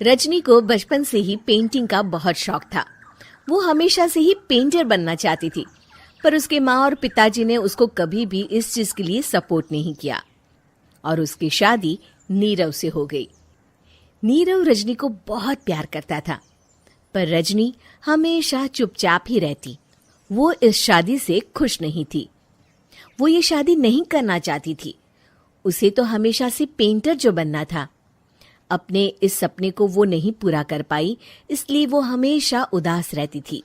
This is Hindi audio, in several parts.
रजनी को बचपन से ही पेंटिंग का बहुत शौक था। वो हमेशा से ही पेंटर बनना चाहती थी, पर उसके माँ और पिताजी ने उसको कभी भी इस चीज के लिए सपोर्ट नहीं किया और उसकी शादी नीरव से हो गई। नीरव रजनी को बहुत प्यार करता था, पर रजनी हमेशा चुपचाप ही रहती। वो इस शादी से खुश नहीं थी। वो ये शादी नहीं करना चाहती थी। उसे तो हमेशा से पेंटर जो बनना था। अपने इस सपने को वो नहीं पूरा कर पाई, इसलिए वो हमेशा उदास रहती थी।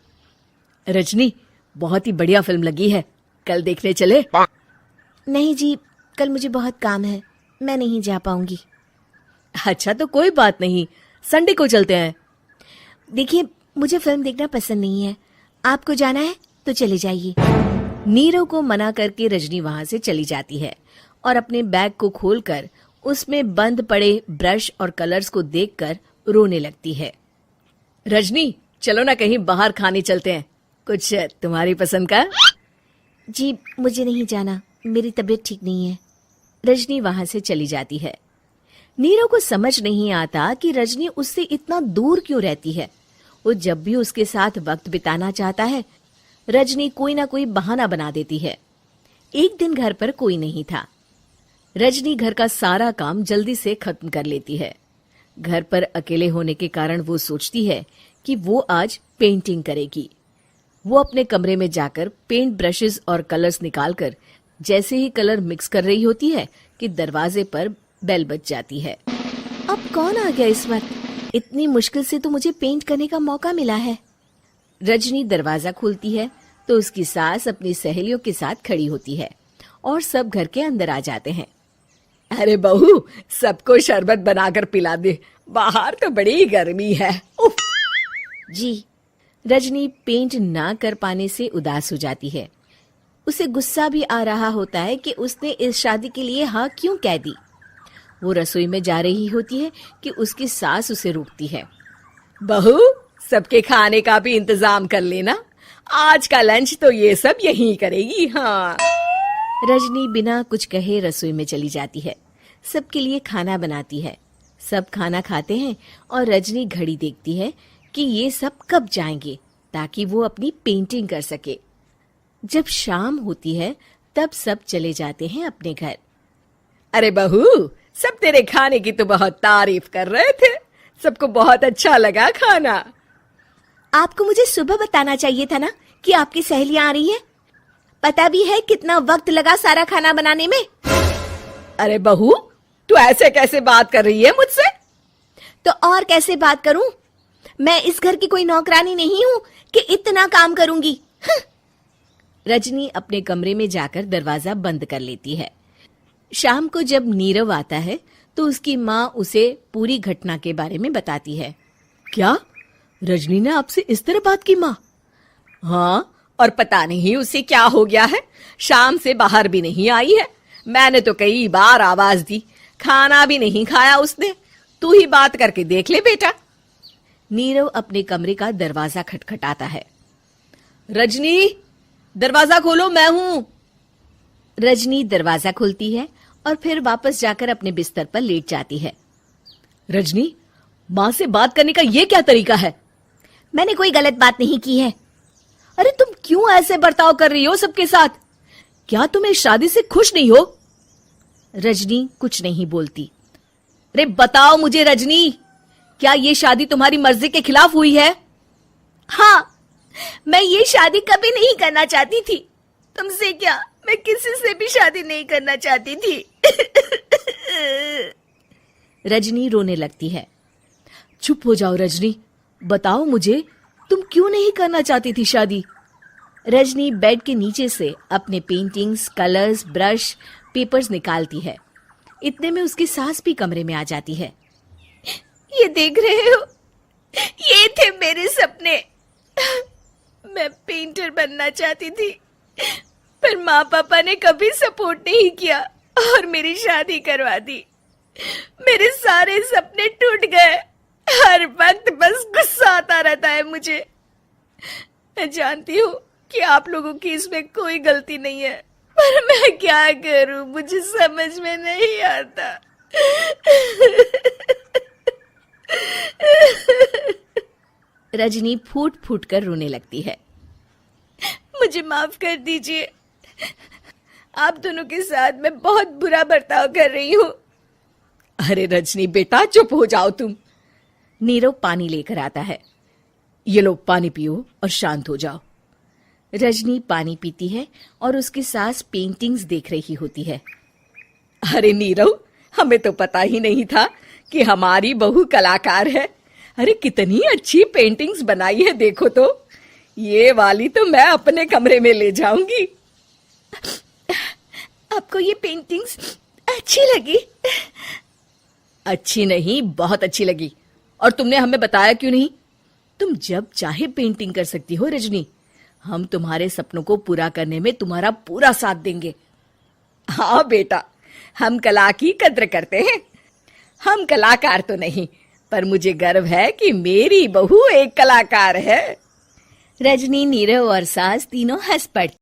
रजनी, बहुत ही बढ़िया फिल्म लगी है, कल देखने चले? नहीं जी, कल मुझे बहुत काम है, मैं नहीं जा पाऊंगी। अच्छा तो कोई बात नहीं, संडे को चलते हैं। देखिए, मुझे फिल्म देखना पसंद नहीं है। आपको जाना है तो चले जाइए। नीरव को मना करके रजनी वहां से चली जाती है और अपने बैग को खोलकर उसमें बंद पड़े ब्रश और कलर्स को देखकर रोने लगती है। रजनी, चलो ना कहीं बाहर खाने चलते हैं, कुछ तुम्हारी पसंद का। जी, मुझे नहीं जाना, मेरी तबीयत ठीक नहीं है। रजनी वहां से चली जाती है। नीरव को समझ नहीं आता कि रजनी उससे इतना दूर क्यों रहती है। वो जब भी उसके साथ वक्त बिताना चाहता है, रजनी कोई ना कोई बहाना बना देती है। एक दिन घर पर कोई नहीं था। रजनी घर का सारा काम जल्दी से खत्म कर लेती है। घर पर अकेले होने के कारण वो सोचती है कि वो आज पेंटिंग करेगी। वो अपने कमरे में जाकर पेंट ब्रशेस और कलर्स निकालकर जैसे ही कलर मिक्स कर रही होती है कि दरवाजे पर बेल बज जाती है। अब कौन आ गया इस वक्त? इतनी मुश्किल से तो मुझे पेंट करने का मौका मिला है। रजनी दरवाजा खोलती है तो उसकी सास अपनी सहेलियों के साथ खड़ी होती है और सब घर के अंदर आ जाते हैं। अरे बहू, सबको शरबत बनाकर पिला दे, बाहर तो बड़ी गर्मी है। उफ। जी। रजनी पेंट ना कर पाने से उदास हो जाती है। उसे गुस्सा भी आ रहा होता है कि उसने इस शादी के लिए हाँ क्यों कह दी। वो रसोई में जा रही होती है कि उसकी सास उसे रोकती है। बहू, सबके खाने का भी इंतजाम कर लेना, आज का लंच तो ये सब यहीं करेगी। हाँ। रजनी बिना कुछ कहे रसोई में चली जाती है। सबके लिए खाना बनाती है। सब खाना खाते हैं और रजनी घड़ी देखती है कि ये सब कब जाएंगे ताकि वो अपनी पेंटिंग कर सके। जब शाम होती है तब सब चले जाते हैं अपने घर। अरे बहू, सब तेरे खाने की तो बहुत तारीफ कर रहे थे, सबको बहुत अच्छा लगा खाना। आपको मुझे सुबह बताना चाहिए था ना कि आपकी सहेलियां आ रही हैं। पता भी है कितना वक्त लगा सारा खाना बनाने में। अरे बहू, तू ऐसे कैसे बात कर रही है मुझसे? तो और कैसे बात करूं? मैं इस घर की कोई नौकरानी नहीं हूं कि इतना काम करूंगी। रजनी अपने कमरे में जाकर दरवाजा बंद कर लेती है। शाम को जब नीरव आता है तो उसकी माँ उसे पूरी घटना के बारे में बताती है। क्या रजनी ने आपसे इस तरह बात की माँ? हाँ, और पता नहीं उसे क्या हो गया है, शाम से बाहर भी नहीं आई है। मैंने तो कई बार आवाज दी, खाना भी नहीं खाया उसने। तू ही बात करके देख ले बेटा। नीरव अपने कमरे का दरवाजा खटखटाता है। रजनी, दरवाजा खोलो, मैं हूं। रजनी दरवाजा खोलती है और फिर वापस जाकर अपने बिस्तर पर लेट जाती है। रजनी, माँ से बात करने का ये क्या तरीका है? मैंने कोई गलत बात नहीं की है। अरे तुम क्यों ऐसे बर्ताव कर रही हो सबके साथ? क्या तुम इस शादी से खुश नहीं हो? रजनी कुछ नहीं बोलती। अरे बताओ मुझे रजनी, क्या ये शादी तुम्हारी मर्जी के खिलाफ हुई है? हाँ, मैं ये शादी कभी नहीं करना चाहती थी। तुमसे क्या, मैं किसी से भी शादी नहीं करना चाहती थी। रजनी रोने लगती है। चुप हो जाओ रजनी, बताओ मुझे, तुम क्यों नहीं करना चाहती थी शादी? रजनी बेड के नीचे से अपने पेंटिंग्स, कलर्स, ब्रश, पेपर्स निकालती है। इतने में उसकी सास भी कमरे में आ जाती है। ये देख रहे हो, ये थे मेरे सपने। मैं पेंटर बनना चाहती थी, पर माँ पापा ने कभी सपोर्ट नहीं किया और मेरी शादी करवा दी। मेरे सारे सपने टूट गए। हर वक्त बस गुस्सा आता रहता है मुझे। मैं जानती हूँ कि आप लोगों की इसमें कोई गलती नहीं है, पर मैं क्या करूँ, मुझे समझ में नहीं आता। रजनी फूट फूट कर रोने लगती है। मुझे माफ कर दीजिए, आप दोनों के साथ मैं बहुत बुरा बर्ताव कर रही हूँ। अरे रजनी बेटा, चुप हो जाओ तुम। नीरव पानी लेकर आता है। ये लो पानी पियो और शांत हो जाओ। रजनी पानी पीती है और उसकी सास पेंटिंग्स देख रही होती है। अरे नीरव, हमें तो पता ही नहीं था कि हमारी बहू कलाकार है। अरे कितनी अच्छी पेंटिंग्स बनाई है, देखो तो। ये वाली तो मैं अपने कमरे में ले जाऊंगी। आपको ये पेंटिंग्स अच्छी लगी? अच्छी नहीं, बहुत अच्छी लगी। और तुमने हमें बताया क्यों नहीं? तुम जब चाहे पेंटिंग कर सकती हो रजनी। हम तुम्हारे सपनों को पूरा करने में तुम्हारा पूरा साथ देंगे। हाँ बेटा, हम कला की कद्र करते हैं। हम कलाकार तो नहीं, पर मुझे गर्व है कि मेरी बहू एक कलाकार है। रजनी, नीरव और सास तीनों हंस पड़ती।